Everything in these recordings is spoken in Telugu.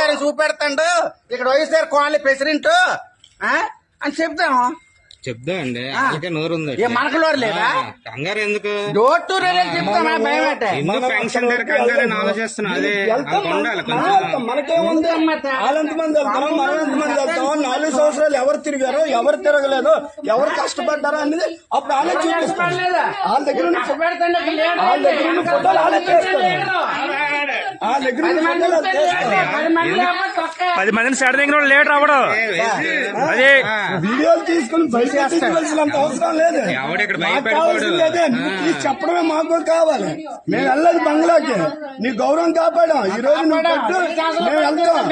గారిని చూపెడతాడు ఇక్కడ వైఎస్ఆర్ కాలనీ ప్రెసిడెంట్ అని చెప్తాము. చెప్దా అండి అందుకే నోరు ఉంది. మనకులోరు లేదా కంగారు ఎందుకు? డోర్ టు డోర్ చెప్తామా భయం అంటే ఎందుకు పెన్షన్ కంగారు ఆలోచిస్తున్నా? అదే ఉండాలి కొంచెం. మనకేముంది? వాళ్ళెంతమంది వెళ్తారో మనం ఎంతమంది వెళ్తామో, 4 సంవత్సరాలు ఎవరు తిరిగారో ఎవరు తిరగలేదు ఎవరు కష్టపడ్డారో అనేది అప్పుడు వాళ్ళే చూపిస్తారు. వాళ్ళ దగ్గర ఉన్న ఫోటోలు వాళ్ళే చేస్తారు. వాళ్ళ దగ్గర ఉన్న ఫోటోలు చేస్తారు. 10 మందిని సెడ దగ్గర లేట్ రావడం అదే వీడియోలు తీసుకుని బయట తీసుకోవాల్సినంత అవసరం లేదు. మాకు కావాల్సింది అదే. నువ్వు తీసి చెప్పడమే మాకు కావాలి. మేము వెళ్ళదు బంగ్లాకి. నీ గౌరవం కాపాడాం. ఈ రోజు నువ్వు పెట్టు, మేము వెళ్తాం.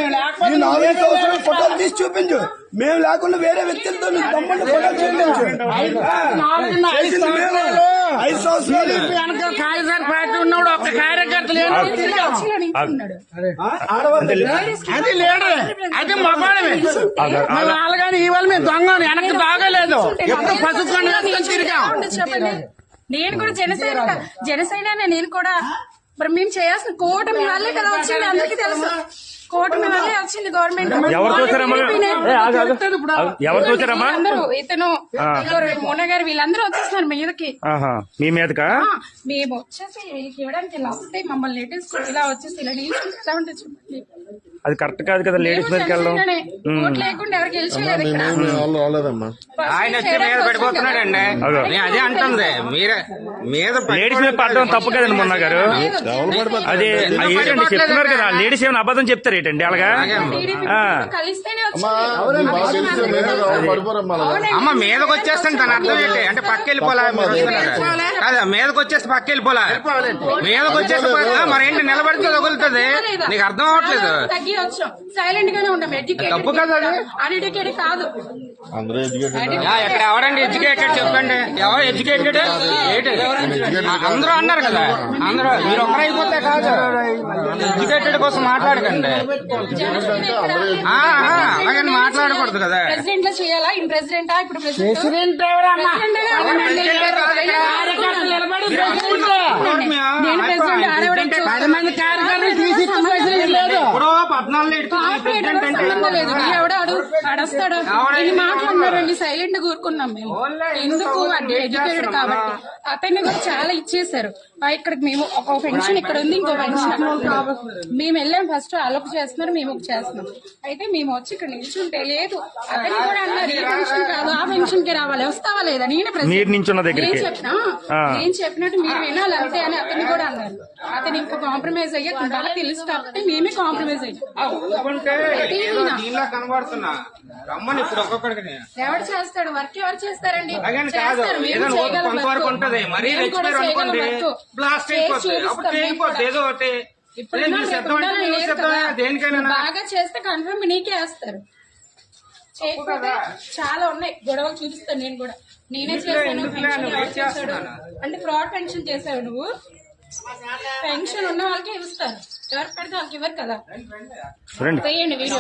ఈ 4 సంవత్సరాలు ఫోటోలు తీసి చూపించు. మేము లేకుండా వేరే వ్యక్తులతో నీకు తమ్ముడు ఫోటో చూపించు. 5 సంవత్సరాలు కాళీసార్ పార్టీ ఉన్నాడు ఒక్క కార్యకర్త లేడు. అది లేడు, అది మగాడమే. వాళ్ళు కానీ ఇవాళ మేము దొంగ వెనక్కి బాగలేదు. ఎప్పుడు పసుపు తిరిగాం. నేను కూడా జనసేన నేను కూడా మరి మేము చేయాల్సిన కూటమి వల్లే కదా వచ్చింది. అందరికీ తెలుసు కూటమి వల్లే వచ్చింది గవర్నమెంట్. ఎవరు చూసారమ్మా? అందరూ ఇతను మోన గారు వీళ్ళందరూ వచ్చేస్తున్నారు మీదకి. మీ మీదకా? మేము వచ్చేసి ఇవ్వడానికి ఇలా వస్తే మమ్మల్ని లేటెస్ట్ ఇలా వచ్చేసి ఇలా ఎలా ఉంటుంది చెప్పండి. అది కరెక్ట్ కాదు కదా లేడీస్ మీదకి వెళ్ళడం. లేకుండా ఎవరికి గెలిచలేదు. ఆయన వచ్చి మీద పడిపోతున్నాడండి. అదే అంటుంది మీరే మీద లేడీస్ మీద పడడం తప్పు కదండి మొన్న గారు. అదే ఏంటండి చెప్తున్నారు కదా లేడీస్ ఏమైనా అబద్ధం చెప్తారు ఏంటండి అలాగా? కలిస్తేనే అమ్మ మీదకి వచ్చేస్తాను తన అర్థం ఏంటి అంటే పక్క వెళ్ళిపోలా కాదా? మీదకి వచ్చేస్తే పక్క వెళ్ళిపోలా. మీదకి వచ్చేస్తే మరేంటి నిలబడితే తగులుతుంది. నీకు అర్థం అవ్వట్లేదు. సైలెంట్ గానే ఉంటాం. తప్పు కదా అన్ఎడ్యుకేటెడ్ కాదు. ఇక్కడ ఎవరండి ఎడ్యుకేటెడ్ చెప్పండి. ఎవరు ఎడ్యుకేటెడ్? అందరూ అన్నారు కదా. అందరూ మీరు ఒక్కరు అయిపోతే కాదు. ఎడ్యుకేటెడ్ కోసం మాట్లాడకండి. అలాగని మాట్లాడకూడదు కదా. ప్రెసిడెంట్ లో చేయాలా? ఇన్ ప్రెసిడెంటా? ఇప్పుడు ప్రెసిడెంట్ మంది కార్యకర్తలు తీసి అడస్తాడు ఇన్ని మాట్లాడినారండి. సైలెంట్ కూరుకున్నాం మేము. ఎందుకు అంటే ఎడ్యుకేటెడ్ కాబట్టి. అతన్ని కూడా చాలా ఇచ్చేసారు. ఇక్కడికి మేము ఒక పెన్షన్ ఇక్కడ ఉంది, ఇంకో పెన్షన్ మేము వెళ్ళాం. ఫస్ట్ అలోపు చేస్తున్నారు, మేము ఒక చేస్తున్నాం. అయితే మేము వచ్చి ఇక్కడ నిల్చుంటే లేదు. అతన్ని కూడా అన్నారు ఈ పెన్షన్ కాదు ఆ పెన్షన్ కి రావాలి. వస్తావా లేదా? నేను చెప్పినట్టు మీరు వినాలి అంతే అని అతన్ని కూడా అన్నారు. అతను ఇంకా కాంప్రమైజ్ అయ్యా వాళ్ళకి తెలుసు కాబట్టి మేమే కాంప్రమైజ్ అయ్యాం. ఎవరు చేస్తాడు వర్క్? ఎవరు చేస్తారండి? బాగా చేస్తే కన్ఫర్మ్ నీకే వేస్తారు. చేయకపోతే చాలా ఉన్నాయి గొడవలు చూపిస్తాను. నేను కూడా నేనే చేశాను అంటే ఫ్రాడ్ పెన్షన్ చేసావు నువ్వు. పెన్షన్ ఉన్న వాళ్ళకే ఇస్తారు. ఎవరు పెడితే వాళ్ళకి ఇవ్వరు కదా. వీడియో